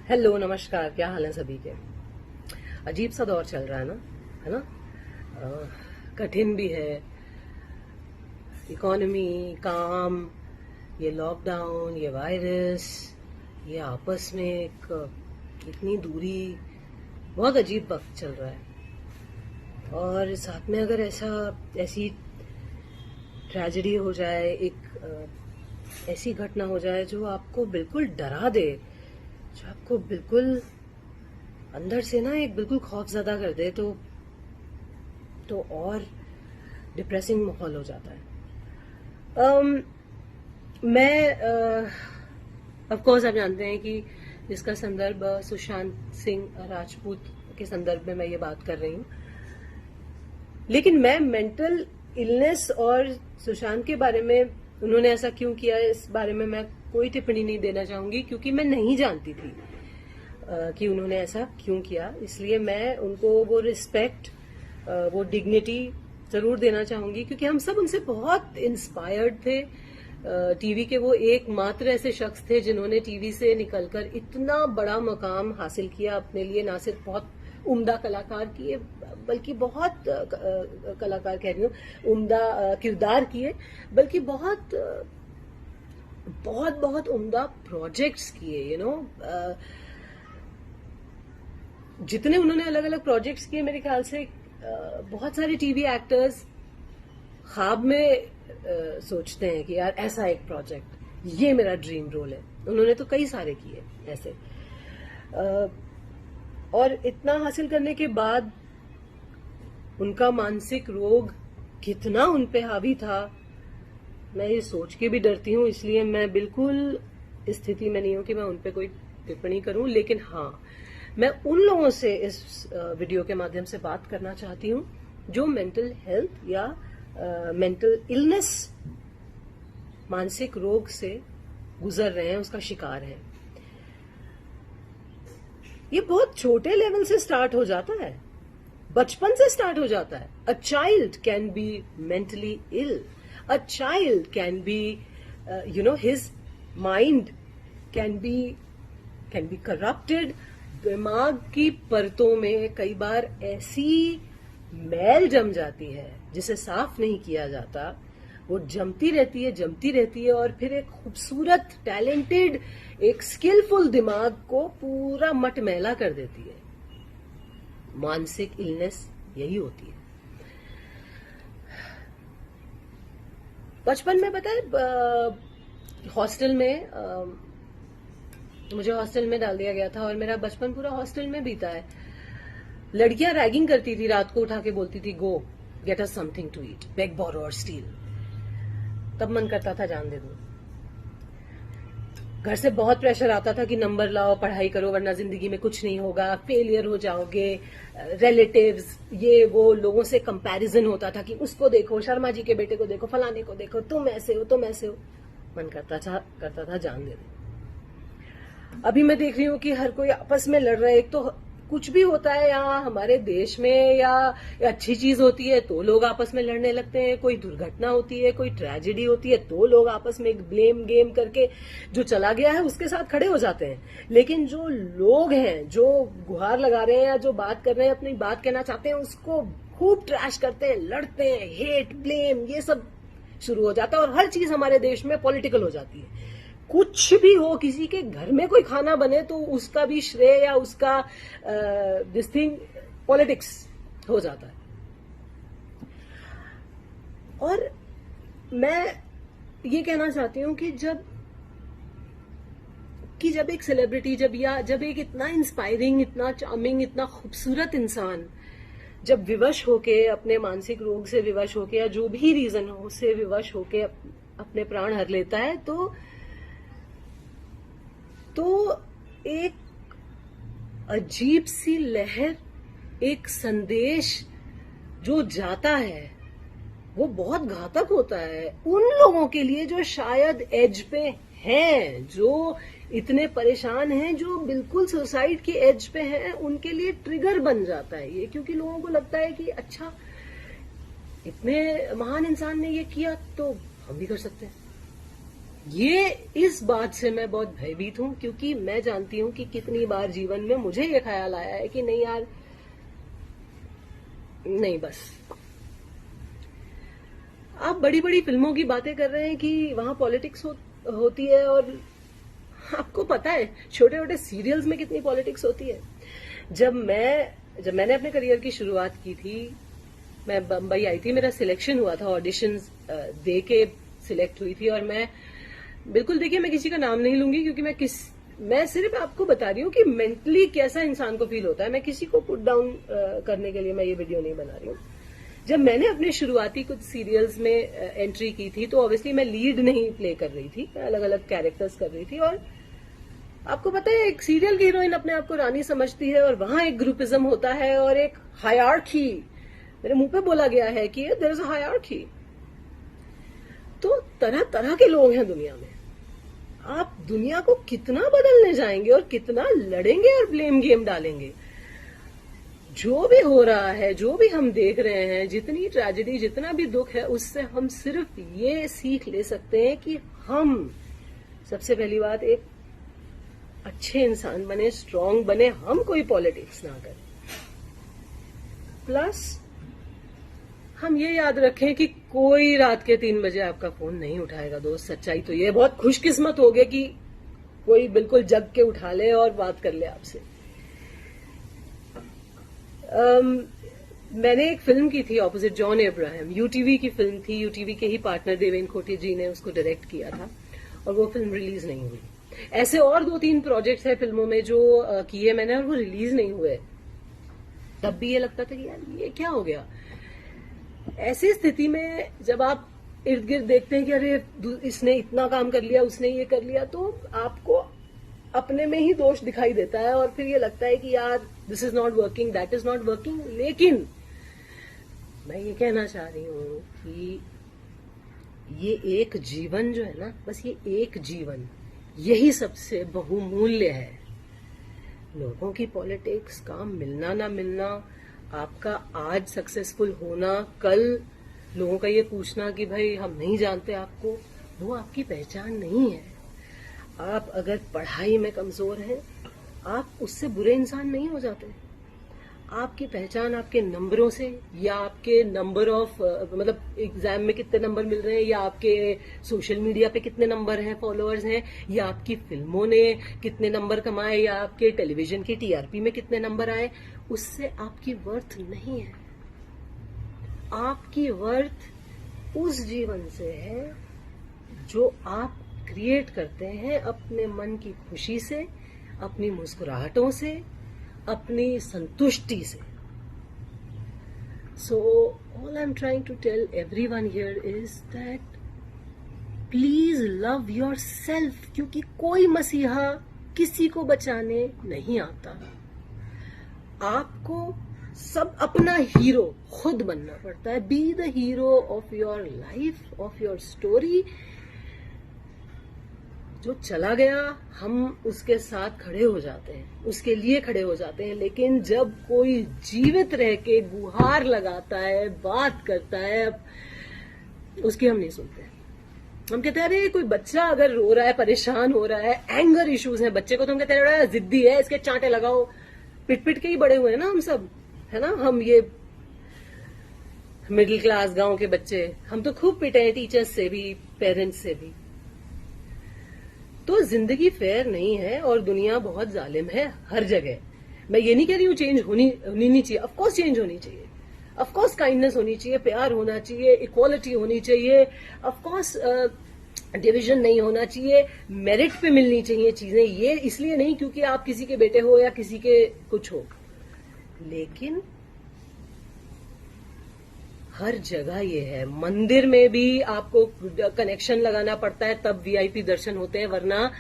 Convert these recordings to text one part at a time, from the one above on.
Hello, नमस्कार। क्या हाल है सभी के? अजीब सा दौर चल रहा है ना? कठिन भी है। इकोनॉमी, काम, ये लॉकडाउन, ये वायरस, ये आपस में इतनी दूरी, बहुत अजीब वक्त चल रहा है। और साथ में अगर ऐसी ट्रेजेडी हो जाए, ऐसी घटना हो जाए जो आपको बिल्कुल डरा दे, जो आपको बिल्कुल अंदर से ना एक बिल्कुल खौफजदा कर दे, तो और डिप्रेसिंग माहौल हो जाता है। मैं ऑफ कोर्स आप जानते हैं कि इसका संदर्भ सुशांत सिंह राजपूत के संदर्भ में मैं ये बात कर रही हूँ। लेकिन मैं मेंटल इलनेस और सुशांत के बारे में उन्होंने ऐसा क्यों किया, इस बारे में मैं कोई टिप्पणी नहीं देना चाहूंगी, क्योंकि मैं नहीं जानती थी कि उन्होंने ऐसा क्यों किया। इसलिए मैं उनको वो रिस्पेक्ट, वो डिग्निटी जरूर देना चाहूंगी, क्योंकि हम सब उनसे बहुत इंस्पायर्ड थे। टीवी के वो एकमात्र ऐसे शख्स थे जिन्होंने टीवी से निकलकर इतना बड़ा मकाम हासिल किया अपने लिए। ना सिर्फ बहुत उम्दा कलाकार किए, बल्कि बहुत कलाकार कह रही हूँ, उम्दा किरदार किए, बल्कि बहुत बहुत बहुत उम्दा प्रोजेक्ट्स किए। जितने उन्होंने अलग अलग प्रोजेक्ट्स किए, मेरे ख्याल से बहुत सारे टीवी एक्टर्स ख्वाब में सोचते हैं कि यार ऐसा एक प्रोजेक्ट, ये मेरा ड्रीम रोल है। उन्होंने तो कई सारे किए ऐसे। और इतना हासिल करने के बाद उनका मानसिक रोग कितना उन पे हावी था, मैं ये सोच के भी डरती हूँ। इसलिए मैं बिल्कुल इस स्थिति में नहीं हूं कि मैं उन पे कोई टिप्पणी करूं। लेकिन हाँ, मैं उन लोगों से इस वीडियो के माध्यम से बात करना चाहती हूँ जो मेंटल हेल्थ या मेंटल इलनेस, मानसिक रोग से गुजर रहे हैं, उसका शिकार हैं। ये बहुत छोटे लेवल से स्टार्ट हो जाता है, बचपन से स्टार्ट हो जाता है। A child can be mentally ill, a child can be his mind can be corrupted. दिमाग की परतों में कई बार ऐसी मैल जम जाती है जिसे साफ नहीं किया जाता। वो जमती रहती है और फिर एक खूबसूरत, टैलेंटेड, एक स्किलफुल दिमाग को पूरा मटमैला कर देती है। मानसिक इलनेस यही होती है। बचपन में पता है, हॉस्टल में मुझे हॉस्टल में डाल दिया गया था और मेरा बचपन पूरा हॉस्टल में बीता है। लड़कियां रैगिंग करती थी, रात को उठा के बोलती थी, go get us something to eat, beg borrow और स्टील। तब मन करता था जान दे दूं। घर से बहुत प्रेशर आता था कि नंबर लाओ, पढ़ाई करो, वरना जिंदगी में कुछ नहीं होगा, फेलियर हो जाओगे। रिलेटिव्स, ये वो लोगों से कंपैरिजन होता था कि उसको देखो, शर्मा जी के बेटे को देखो, फलाने को देखो, तुम ऐसे हो, तुम ऐसे हो। मन करता था जान दे दूं। अभी मैं देख रही हूँ कि हर कोई आपस में लड़ रहा है। एक तो कुछ भी होता है यहाँ हमारे देश में, या अच्छी चीज होती है तो लोग आपस में लड़ने लगते हैं। कोई दुर्घटना होती है, कोई ट्रेजेडी होती है तो लोग आपस में एक ब्लेम गेम करके जो चला गया है उसके साथ खड़े हो जाते हैं। लेकिन जो लोग हैं, जो गुहार लगा रहे हैं या जो बात कर रहे हैं, अपनी बात कहना चाहते हैं, उसको खूब ट्रैश करते हैं, लड़ते हैं, हेट, ब्लेम, ये सब शुरू हो जाता है। और हर चीज हमारे देश में पॉलिटिकल हो जाती है। कुछ भी हो, किसी के घर में कोई खाना बने तो उसका भी श्रेय या उसका दिस थिंग पॉलिटिक्स हो जाता है। और मैं ये कहना चाहती हूँ कि जब एक सेलिब्रिटी, जब एक इतना इंस्पायरिंग, इतना चार्मिंग, इतना खूबसूरत इंसान जब विवश होके, अपने मानसिक रोग से विवश होके, या जो भी रीजन हो उससे विवश होके अपने प्राण हर लेता है, तो एक अजीब सी लहर, एक संदेश जो जाता है वो बहुत घातक होता है उन लोगों के लिए जो शायद एज पे हैं, जो इतने परेशान हैं, जो बिल्कुल सुसाइड की एज पे हैं। उनके लिए ट्रिगर बन जाता है ये, क्योंकि लोगों को लगता है कि अच्छा, इतने महान इंसान ने ये किया तो हम भी कर सकते हैं। ये इस बात से मैं बहुत भयभीत हूं, क्योंकि मैं जानती हूं कि कितनी बार जीवन में मुझे ये ख्याल आया है कि नहीं यार, नहीं बस। आप बड़ी बड़ी फिल्मों की बातें कर रहे हैं कि वहां पॉलिटिक्स होती है, और आपको पता है छोटे छोटे सीरियल्स में कितनी पॉलिटिक्स होती है। जब मैंने अपने करियर की शुरुआत की थी, मैं बम्बई आई थी, मेरा सिलेक्शन हुआ था, ऑडिशंस दे के सिलेक्ट हुई थी, और मैं बिल्कुल, देखिए मैं किसी का नाम नहीं लूंगी, क्योंकि मैं सिर्फ आपको बता रही हूँ कि मेंटली कैसा इंसान को फील होता है। मैं किसी को पुट डाउन करने के लिए मैं ये वीडियो नहीं बना रही हूँ। जब मैंने अपने शुरुआती कुछ सीरियल्स में एंट्री की थी, तो ऑब्वियसली मैं लीड नहीं प्ले कर रही थी, मैं अलग अलग कैरेक्टर्स कर रही थी। और आपको पता है, एक सीरियल की हीरोइन अपने आप को रानी समझती है, और वहां एक ग्रुपिज्म होता है और एक हायरार्की, मेरे मुंह पे बोला गया है कि देयर इज अ हायरार्की। तो तरह तरह के लोग हैं दुनिया में। आप दुनिया को कितना बदलने जाएंगे और कितना लड़ेंगे और ब्लेम गेम डालेंगे। जो भी हो रहा है, जो भी हम देख रहे हैं, जितनी ट्रेजेडी, जितना भी दुख है, उससे हम सिर्फ ये सीख ले सकते हैं कि हम सबसे पहली बात एक अच्छे इंसान बने, स्ट्रांग बने, हम कोई पॉलिटिक्स ना करें। प्लस हम ये याद रखें कि कोई रात के 3 बजे आपका फोन नहीं उठाएगा दोस्त। सच्चाई तो ये, बहुत खुशकिस्मत हो गए कि कोई बिल्कुल जग के उठा ले और बात कर ले आपसे। मैंने एक फिल्म की थी ऑपोजिट जॉन अब्राहम, यूटीवी की फिल्म थी, यूटीवी के ही पार्टनर देवेन खोटे जी ने उसको डायरेक्ट किया था, और वो फिल्म रिलीज नहीं हुई। ऐसे और 2-3 प्रोजेक्ट्स हैं फिल्मों में जो किए मैंने, और वो रिलीज नहीं हुए। तब भी ये लगता था कि यार ये क्या हो गया। ऐसी स्थिति में जब आप इर्द गिर्द देखते हैं कि अरे इसने इतना काम कर लिया, उसने ये कर लिया, तो आपको अपने में ही दोष दिखाई देता है, और फिर ये लगता है कि यार this is not working, that is not working. लेकिन मैं ये कहना चाह रही हूं कि ये एक जीवन जो है ना, बस ये एक जीवन, यही सबसे बहुमूल्य है। लोगों की पॉलिटिक्स, काम मिलना ना मिलना, आपका आज सक्सेसफुल होना, कल लोगों का ये पूछना कि भाई हम नहीं जानते आपको, वो आपकी पहचान नहीं है। आप अगर पढ़ाई में कमजोर हैं, आप उससे बुरे इंसान नहीं हो जाते। आपकी पहचान आपके नंबरों से, या आपके नंबर ऑफ मतलब एग्जाम में कितने नंबर मिल रहे हैं, या आपके सोशल मीडिया पे कितने नंबर हैं, फॉलोअर्स हैं, या आपकी फिल्मों ने कितने नंबर कमाए, या आपके टेलीविजन की टीआरपी में कितने नंबर आए, उससे आपकी वर्थ नहीं है। आपकी वर्थ उस जीवन से है जो आप क्रिएट करते हैं अपने मन की खुशी से, अपनी मुस्कुराहटों से, अपनी संतुष्टि से। So all I'm trying to tell everyone here is that please love yourself, क्योंकि कोई मसीहा किसी को बचाने नहीं आता। आपको सब अपना हीरो खुद बनना पड़ता है। B the hero of your life, of your story. जो चला गया हम उसके साथ खड़े हो जाते हैं, उसके लिए खड़े हो जाते हैं। लेकिन जब कोई जीवित रह के गुहार लगाता है, बात करता है, उसकी हम नहीं सुनते। हम कहते हैं अरे कोई बच्चा अगर रो रहा है, परेशान हो रहा है, एंगर इश्यूज हैं बच्चे को, तो हम कहते हैं जिद्दी है, इसके चांटे लगाओ। पिट पिट के ही बड़े हुए हैं ना हम सब, है ना। हम ये मिडिल क्लास गांव के बच्चे, हम तो खूब पिटे हैं, टीचर्स से भी, पेरेंट्स से भी। तो जिंदगी फेयर नहीं है, और दुनिया बहुत जालिम है हर जगह। मैं ये नहीं कह रही हूँ चेंज होनी नहीं चाहिए, ऑफकोर्स चेंज होनी चाहिए, ऑफकोर्स काइंडनेस होनी चाहिए, प्यार होना चाहिए, इक्वालिटी होनी चाहिए, ऑफकोर्स डिवीजन नहीं होना चाहिए, मेरिट पे मिलनी चाहिए चीजें। ये इसलिए नहीं क्योंकि आप किसी के बेटे हो या किसी के कुछ हो, लेकिन हर जगह ये है। मंदिर में भी आपको कनेक्शन लगाना पड़ता है, तब वीआईपी दर्शन होते हैं, वरना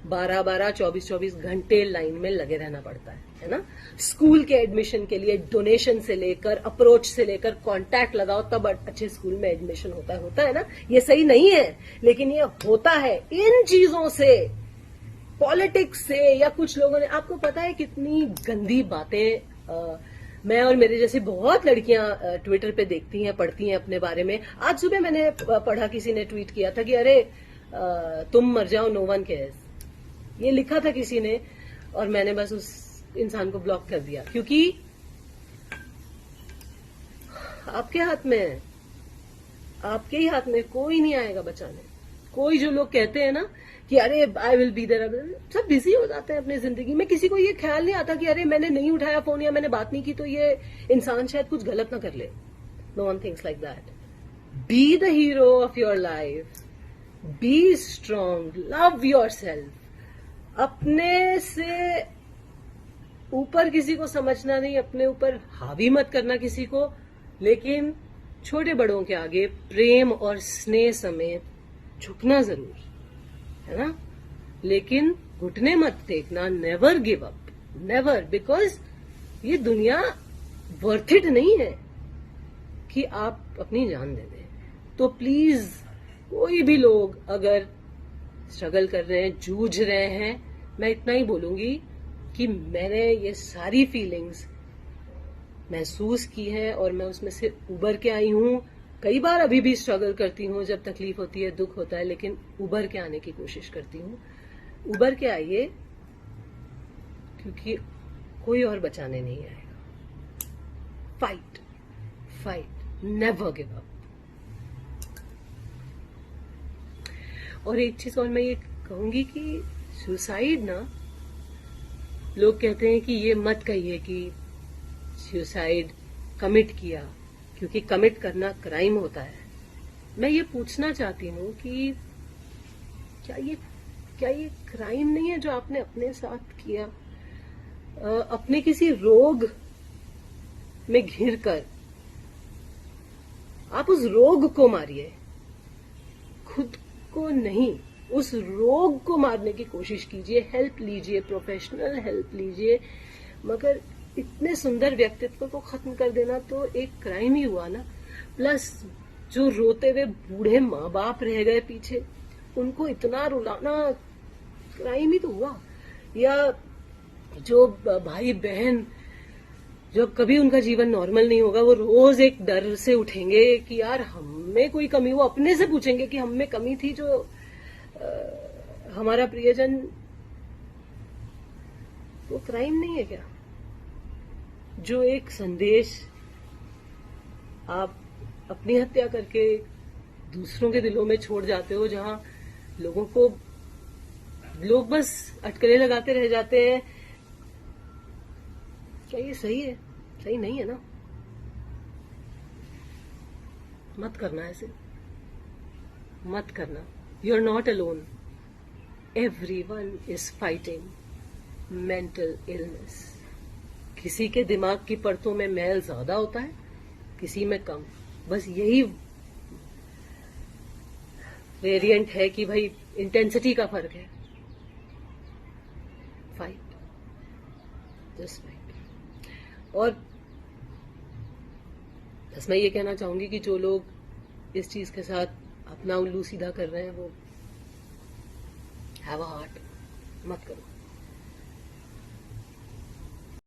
12-12, 24-24 घंटे लाइन में लगे रहना पड़ता है ना। स्कूल के एडमिशन के लिए डोनेशन से लेकर, अप्रोच से लेकर, कांटेक्ट लगाओ तब अच्छे स्कूल में एडमिशन होता है ना। ये सही नहीं है, लेकिन ये होता है। इन चीजों से, पॉलिटिक्स से, या कुछ लोगों ने, आपको पता है कितनी गंदी बातें मैं और मेरे जैसी बहुत लड़कियां ट्विटर पे देखती हैं, पढ़ती हैं अपने बारे में। आज सुबह मैंने पढ़ा, किसी ने ट्वीट किया था कि अरे तुम मर जाओ, नो वन केयर्स। ये लिखा था किसी ने और मैंने बस उस इंसान को ब्लॉक कर दिया, क्योंकि आपके हाथ में है, आपके ही हाथ में, कोई नहीं आएगा बचाने। कोई जो लोग कहते हैं ना कि अरे आई विल बी देयर, सब बिजी हो जाते हैं अपनी जिंदगी में। किसी को ये ख्याल नहीं आता कि अरे मैंने नहीं उठाया फोन या मैंने बात नहीं की तो ये इंसान शायद कुछ गलत ना कर ले। No one thinks like that. Be the hero of your life, be strong, love your self. अपने से ऊपर किसी को समझना नहीं, अपने ऊपर हावी मत करना किसी को, लेकिन छोटे बड़ों के आगे प्रेम और स्नेह समेत झुकना जरूर, है ना। लेकिन घुटने मत टेकना, never give up, never, because ये दुनिया वर्थ इट नहीं है कि आप अपनी जान दे दें। तो प्लीज कोई भी लोग अगर स्ट्रगल कर रहे हैं, जूझ रहे हैं, मैं इतना ही बोलूंगी कि मैंने ये सारी फीलिंग्स महसूस की है और मैं उसमें से उबर के आई हूं। कई बार अभी भी स्ट्रगल करती हूँ, जब तकलीफ होती है, दुख होता है, लेकिन उबर के आने की कोशिश करती हूँ। उबर के आइए, क्योंकि कोई और बचाने नहीं आएगा। Fight, fight, never give up. और एक चीज और मैं ये कहूंगी कि सुसाइड ना, लोग कहते हैं कि ये मत कहिए कि सुसाइड कमिट किया, क्योंकि कमिट करना क्राइम होता है। मैं ये पूछना चाहती हूँ कि क्या ये क्राइम नहीं है जो आपने अपने साथ किया? अपने किसी रोग में घिर कर आप उस रोग को मारिए, खुद को नहीं। उस रोग को मारने की कोशिश कीजिए, हेल्प लीजिए, प्रोफेशनल हेल्प लीजिए, मगर इतने सुंदर व्यक्तित्व को खत्म कर देना तो एक क्राइम ही हुआ ना। प्लस जो रोते हुए बूढ़े माँ बाप रह गए पीछे, उनको इतना रुलाना क्राइम ही तो हुआ। या जो भाई बहन, जब कभी उनका जीवन नॉर्मल नहीं होगा, वो रोज एक डर से उठेंगे कि यार हमें कोई कमी, वो अपने से पूछेंगे कि हम में कमी थी जो हमारा प्रियजन, वो क्राइम नहीं है क्या? जो एक संदेश आप अपनी हत्या करके दूसरों के दिलों में छोड़ जाते हो, जहां लोग बस अटकलें लगाते रह जाते हैं, क्या ये सही है? सही नहीं है ना। मत करना ऐसे, मत करना। You are not alone, everyone is fighting mental illness. किसी के दिमाग की परतों में मैल ज्यादा होता है, किसी में कम। बस यही वेरिएंट है कि भाई इंटेंसिटी का फर्क है। Fight, just fight. और बस मैं ये कहना चाहूंगी कि जो लोग इस चीज के साथ अपना उल्लू सीधा कर रहे हैं, वो हैव अ हार्ट, मत करो।